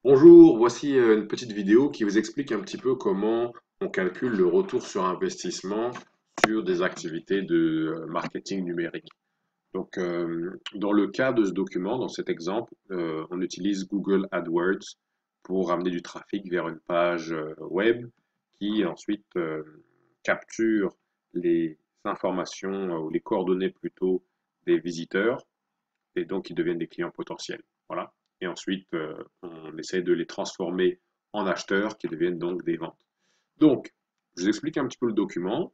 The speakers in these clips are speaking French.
Bonjour, voici une petite vidéo qui vous explique un petit peu comment on calcule le retour sur investissement sur des activités de marketing numérique. Donc, dans le cas de ce document, dans cet exemple, on utilise Google AdWords pour amener du trafic vers une page web qui ensuite capture les informations ou les coordonnées plutôt des visiteurs et donc ils deviennent des clients potentiels. Voilà. Et ensuite, on essaie de les transformer en acheteurs qui deviennent donc des ventes. Donc, je vous explique un petit peu le document.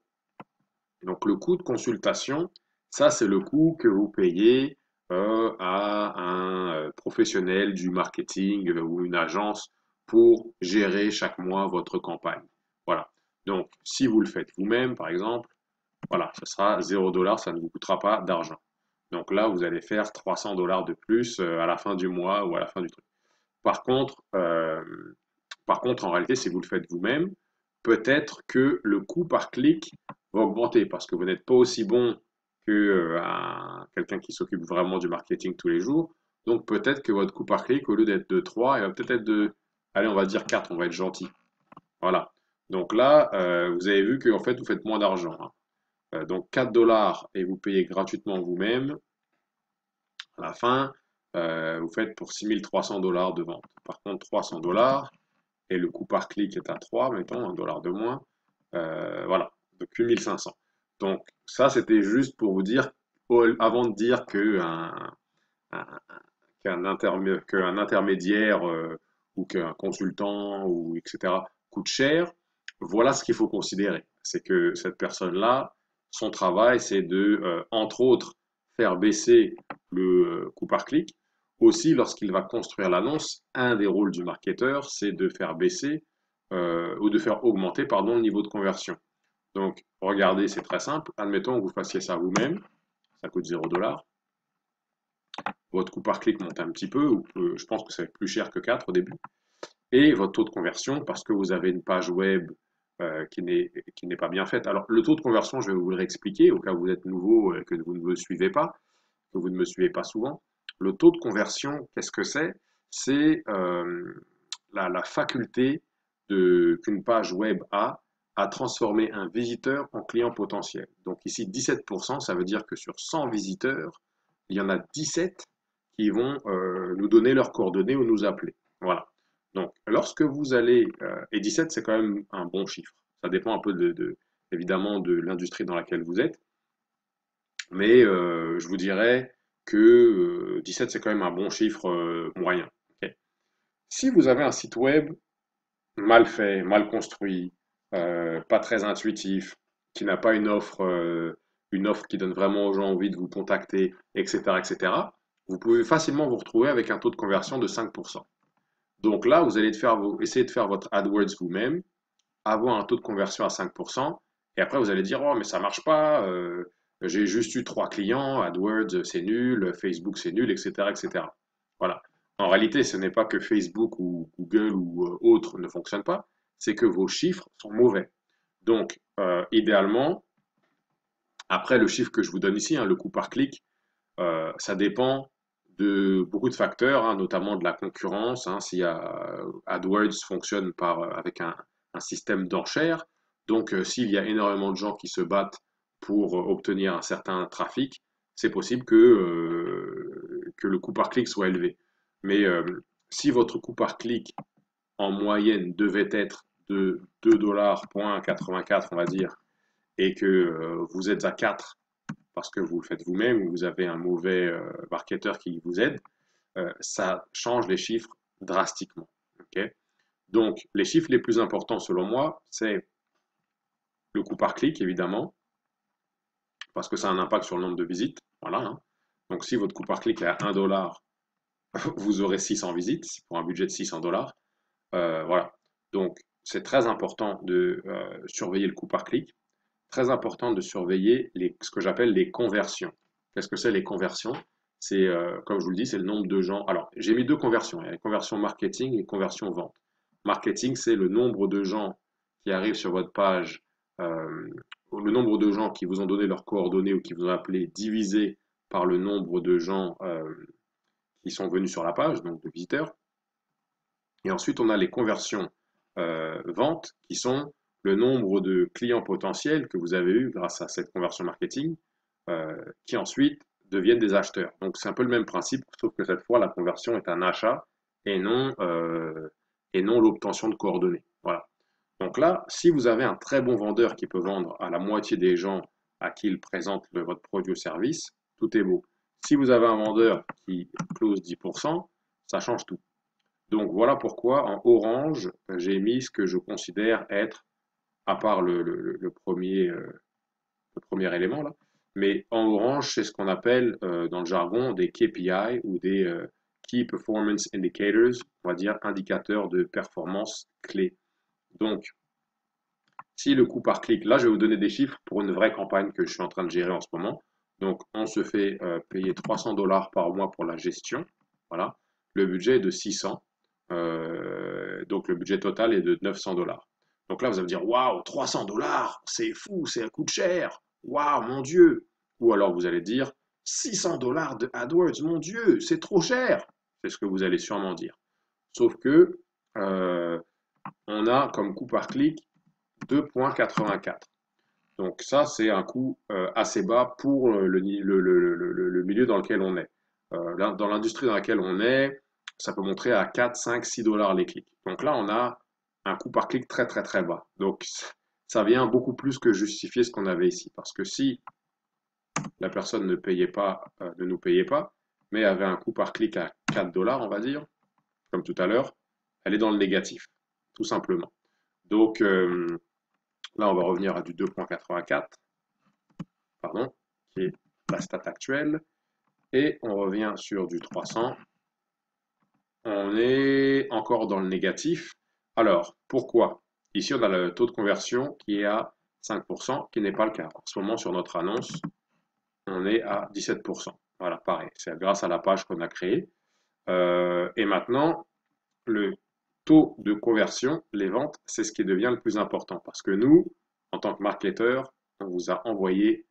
Donc, le coût de consultation, ça, c'est le coût que vous payez à un professionnel du marketing ou une agence pour gérer chaque mois votre campagne. Voilà. Donc, si vous le faites vous-même, par exemple, voilà, ce sera 0 $, ça ne vous coûtera pas d'argent. Donc là, vous allez faire 300 $ de plus à la fin du mois ou à la fin du truc. Par contre, euh, en réalité, si vous le faites vous-même, peut-être que le coût par clic va augmenter parce que vous n'êtes pas aussi bon que quelqu'un qui s'occupe vraiment du marketing tous les jours. Donc peut-être que votre coût par clic, au lieu d'être de 3, il va peut-être être de, allez, on va dire 4, on va être gentil. Voilà. Donc là, vous avez vu que en fait, vous faites moins d'argent, hein. Donc 4 $ et vous payez gratuitement vous-même. À la fin, vous faites pour 6 300 $ de vente. Par contre, 300 $ et le coût par clic est à 3, mettons, 1 $ de moins. Voilà, donc 8 500. Donc ça, c'était juste pour vous dire, avant de dire un- qu'un intermédiaire ou qu'un consultant ou etc. coûte cher, voilà ce qu'il faut considérer. C'est que cette personne-là, son travail, c'est de, entre autres, faire baisser le coût par clic. Aussi, lorsqu'il va construire l'annonce, un des rôles du marketeur, c'est de faire baisser ou de faire augmenter, pardon, le niveau de conversion. Donc, regardez, c'est très simple. Admettons que vous fassiez ça vous-même, ça coûte 0 $. Votre coût par clic monte un petit peu, ou je pense que ça va être plus cher que 4 au début. Et votre taux de conversion, parce que vous avez une page web qui n'est pas bien faite. Alors, le taux de conversion, je vais vous le réexpliquer au cas où vous êtes nouveau et que vous ne me suivez pas, que vous ne me suivez pas souvent. Le taux de conversion, qu'est-ce que c'est? C'est la faculté qu'une page web a à transformer un visiteur en client potentiel. Donc ici, 17%, ça veut dire que sur 100 visiteurs, il y en a 17 qui vont nous donner leurs coordonnées ou nous appeler. Voilà. Donc, lorsque vous allez, et 17, c'est quand même un bon chiffre. Ça dépend un peu évidemment de l'industrie dans laquelle vous êtes, mais je vous dirais que 17, c'est quand même un bon chiffre moyen. Ok. Si vous avez un site web mal fait, mal construit, pas très intuitif, qui n'a pas une offre qui donne vraiment aux gens envie de vous contacter, etc., etc., vous pouvez facilement vous retrouver avec un taux de conversion de 5%. Donc là, vous allez essayer de faire votre AdWords vous-même, avoir un taux de conversion à 5%, et après vous allez dire, oh mais ça marche pas, j'ai juste eu 3 clients, AdWords c'est nul, Facebook c'est nul, etc., etc. Voilà. En réalité, ce n'est pas que Facebook ou Google ou autres ne fonctionnent pas, c'est que vos chiffres sont mauvais. Donc, idéalement, après le chiffre que je vous donne ici, hein, le coût par clic, ça dépend de beaucoup de facteurs, hein, notamment de la concurrence, hein, si AdWords fonctionne avec un système d'enchères. Donc, s'il y a énormément de gens qui se battent pour obtenir un certain trafic, c'est possible que le coût par clic soit élevé. Mais si votre coût par clic en moyenne devait être de 2,84 $, on va dire, et que vous êtes à 4 parce que vous le faites vous-même ou vous avez un mauvais marketeur qui vous aide, ça change les chiffres drastiquement. Okay. Donc, les chiffres les plus importants selon moi, c'est le coût par clic, évidemment, parce que ça a un impact sur le nombre de visites. Voilà, hein. Donc, si votre coût par clic est à 1 $, vous aurez 600 visites pour un budget de 600 $. Voilà. Donc, c'est très important de surveiller le coût par clic. Très important de surveiller ce que j'appelle les conversions. Qu'est-ce que c'est les conversions? C'est, comme je vous le dis, c'est le nombre de gens. Alors, j'ai mis deux conversions. Il y a les conversions marketing et conversions vente. Marketing, c'est le nombre de gens qui arrivent sur votre page, euh, le nombre de gens qui vous ont donné leurs coordonnées ou qui vous ont appelé, divisé par le nombre de gens qui sont venus sur la page, donc de visiteurs. Et ensuite, on a les conversions ventes qui sont le nombre de clients potentiels que vous avez eu grâce à cette conversion marketing qui ensuite deviennent des acheteurs. Donc c'est un peu le même principe, sauf que cette fois la conversion est un achat et non l'obtention de coordonnées. Voilà. Donc là, si vous avez un très bon vendeur qui peut vendre à la moitié des gens à qui il présente votre produit ou service, tout est beau. Si vous avez un vendeur qui close 10%, ça change tout. Donc voilà pourquoi en orange, j'ai mis ce que je considère être, à part le premier élément là, mais en orange, c'est ce qu'on appelle dans le jargon des KPI ou des Key Performance Indicators, on va dire indicateurs de performance clés. Donc, si le coût par clic, là je vais vous donner des chiffres pour une vraie campagne que je suis en train de gérer en ce moment. Donc, on se fait payer 300 $ par mois pour la gestion. Voilà. Le budget est de 600. Donc, le budget total est de 900 $. Donc là, vous allez me dire, waouh, 300 $, c'est fou, c'est un coût cher. Waouh, mon Dieu. Ou alors vous allez dire, 600 $ de AdWords, mon Dieu, c'est trop cher. C'est ce que vous allez sûrement dire. Sauf que euh, on a comme coût par clic 2,84. Donc ça, c'est un coût assez bas pour le milieu dans lequel on est. Dans l'industrie dans laquelle on est, ça peut montrer à 4, 5, 6 $ les clics. Donc là, on a un coût par clic très très très bas. Donc ça vient beaucoup plus que justifier ce qu'on avait ici. Parce que si la personne ne payait pas, ne nous payait pas, mais avait un coût par clic à 4 $, on va dire, comme tout à l'heure, elle est dans le négatif, tout simplement. Donc là, on va revenir à du 2,84, pardon, qui est la stat actuelle. Et on revient sur du 300. On est encore dans le négatif. Alors, pourquoi? Ici, on a le taux de conversion qui est à 5%, qui n'est pas le cas. En ce moment, sur notre annonce, on est à 17%. Voilà, pareil, c'est grâce à la page qu'on a créée. Et maintenant, le taux de conversion, les ventes, c'est ce qui devient le plus important. Parce que nous, en tant que marketeur, on vous a envoyé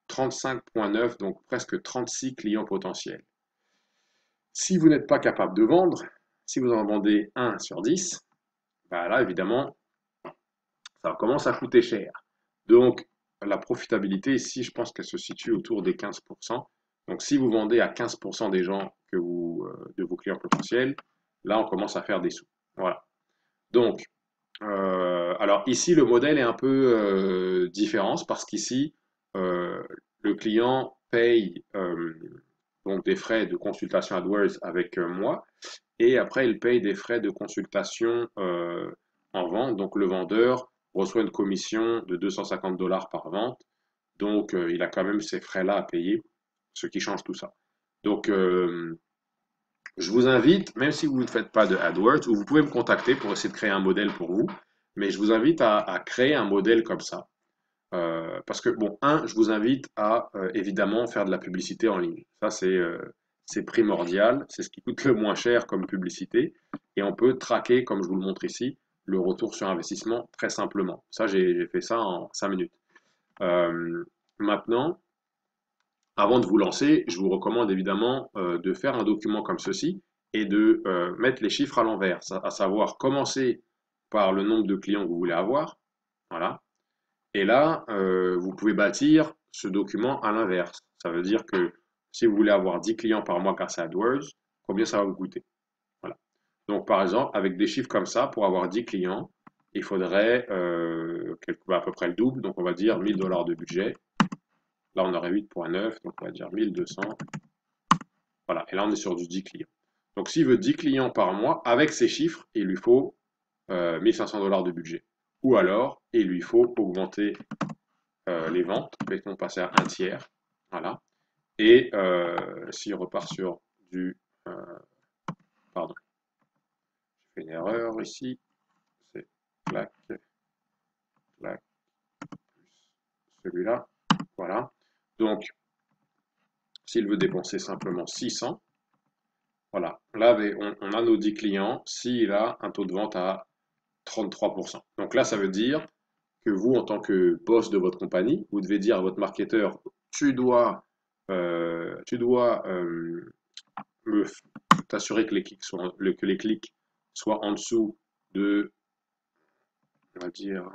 35,9, donc presque 36 clients potentiels. Si vous n'êtes pas capable de vendre, si vous en vendez 1 sur 10, bah là, évidemment, ça commence à coûter cher. Donc, la profitabilité ici, je pense qu'elle se situe autour des 15%. Donc, si vous vendez à 15% des gens de vos clients potentiels, là, on commence à faire des sous. Voilà. Donc, alors ici, le modèle est un peu différent parce qu'ici, euh, le client paye donc des frais de consultation AdWords avec moi et après, il paye des frais de consultation en vente. Donc, le vendeur reçoit une commission de 250 $ par vente. Donc, il a quand même ces frais-là à payer, ce qui change tout ça. Donc, je vous invite, même si vous ne faites pas de AdWords, ou vous pouvez me contacter pour essayer de créer un modèle pour vous, mais je vous invite à créer un modèle comme ça. Parce que, bon, je vous invite à évidemment faire de la publicité en ligne. Ça, c'est primordial, c'est ce qui coûte le moins cher comme publicité, et on peut traquer, comme je vous le montre ici, le retour sur investissement très simplement. Ça, j'ai fait ça en 5 minutes. Maintenant, avant de vous lancer, je vous recommande évidemment de faire un document comme ceci et de mettre les chiffres à l'envers, à savoir commencer par le nombre de clients que vous voulez avoir. Voilà. Et là, vous pouvez bâtir ce document à l'inverse. Ça veut dire que si vous voulez avoir 10 clients par mois grâce à AdWords, combien ça va vous coûter? Voilà. Donc, par exemple, avec des chiffres comme ça, pour avoir 10 clients, il faudrait à peu près le double. Donc, on va dire 1000 $ de budget. Là, on aurait 8,9, donc on va dire 1200. Voilà, et là, on est sur du 10 clients. Donc, s'il veut 10 clients par mois, avec ces chiffres, il lui faut 1500 $ de budget. Ou alors, il lui faut augmenter les ventes, mettons passer à un tiers. Voilà. Et s'il repart sur du... pardon, j'ai fait une erreur ici. C'est clac, clac, plus celui-là. Voilà. Donc, s'il veut dépenser simplement 600, voilà. Là, on a nos 10 clients s'il a un taux de vente à 33%. Donc là, ça veut dire que vous, en tant que boss de votre compagnie, vous devez dire à votre marketeur, tu dois t'assurer que les clics soit en dessous de, on va dire,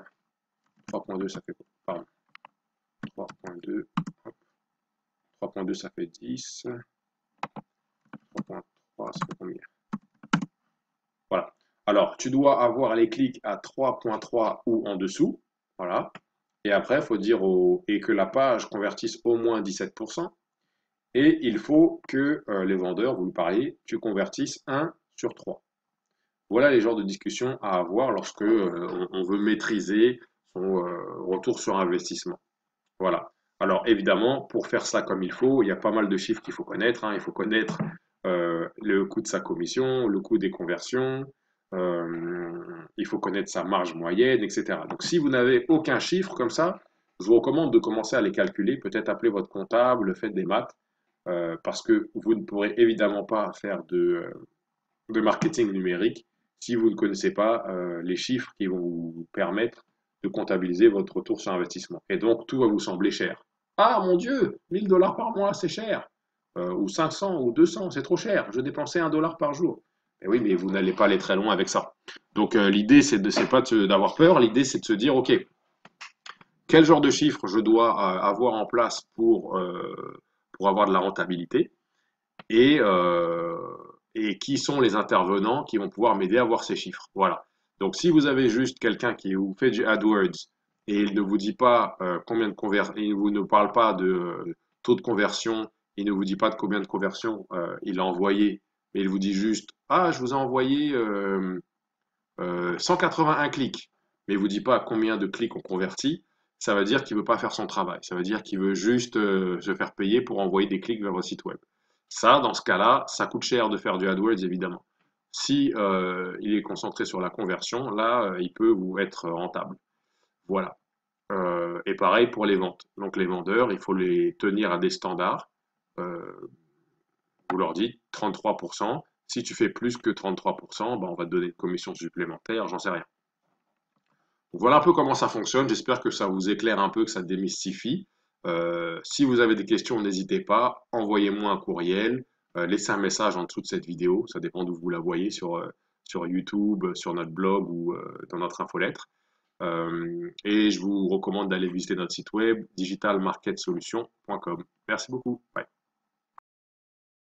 3.2, ça fait quoi? Pardon, 3.2, 3.2, ça fait 10, 3.3, ça fait combien? Voilà. Alors, tu dois avoir les clics à 3.3 ou en dessous. Voilà. Et après, il faut dire et que la page convertisse au moins 17%. Et il faut que les vendeurs, vous lui parliez, tu convertisses 1 sur 3. Voilà les genres de discussions à avoir lorsque on veut maîtriser son retour sur investissement. Voilà. Alors évidemment, pour faire ça comme il y a pas mal de chiffres qu'il faut connaître, hein. Il faut connaître le coût de sa commission, le coût des conversions, il faut connaître sa marge moyenne, etc. Donc si vous n'avez aucun chiffre comme ça, je vous recommande de commencer à les calculer, peut-être appeler votre comptable, faites des maths, parce que vous ne pourrez évidemment pas faire de marketing numérique si vous ne connaissez pas les chiffres qui vont vous permettre de comptabiliser votre retour sur investissement. Et donc, tout va vous sembler cher. Ah mon Dieu, 1000 $ par mois, c'est cher. Ou 500 ou 200, c'est trop cher. Je dépensais 1 $ par jour. Et oui, mais vous n'allez pas aller très loin avec ça. Donc, l'idée, c'est pas d'avoir peur. L'idée, c'est de se dire, OK, quel genre de chiffre je dois avoir en place pour avoir de la rentabilité et, euh, et qui sont les intervenants qui vont pouvoir m'aider à voir ces chiffres. Voilà. Donc, si vous avez juste quelqu'un qui vous fait du AdWords et il ne vous dit pas combien de conversions, il vous ne parle pas de taux de conversion, il ne vous dit pas de combien de conversions il a envoyé, mais il vous dit juste, ah, je vous ai envoyé 181 clics, mais il vous dit pas combien de clics on convertit, ça veut dire qu'il veut pas faire son travail. Ça veut dire qu'il veut juste se faire payer pour envoyer des clics vers votre site web. Ça, dans ce cas-là, ça coûte cher de faire du AdWords, évidemment. Si il est concentré sur la conversion, là, il peut vous être rentable. Voilà. Et pareil pour les ventes. Donc les vendeurs, il faut les tenir à des standards. Euh, vous leur dites 33%. Si tu fais plus que 33%, ben, on va te donner une commission supplémentaire, j'en sais rien. Donc voilà un peu comment ça fonctionne. J'espère que ça vous éclaire un peu, que ça démystifie. Si vous avez des questions, n'hésitez pas. Envoyez-moi un courriel. Laissez un message en dessous de cette vidéo. Ça dépend d'où vous la voyez sur YouTube, sur notre blog ou dans notre infolettre. Et je vous recommande d'aller visiter notre site web digitalmarketsolutions.com. Merci beaucoup. Bye.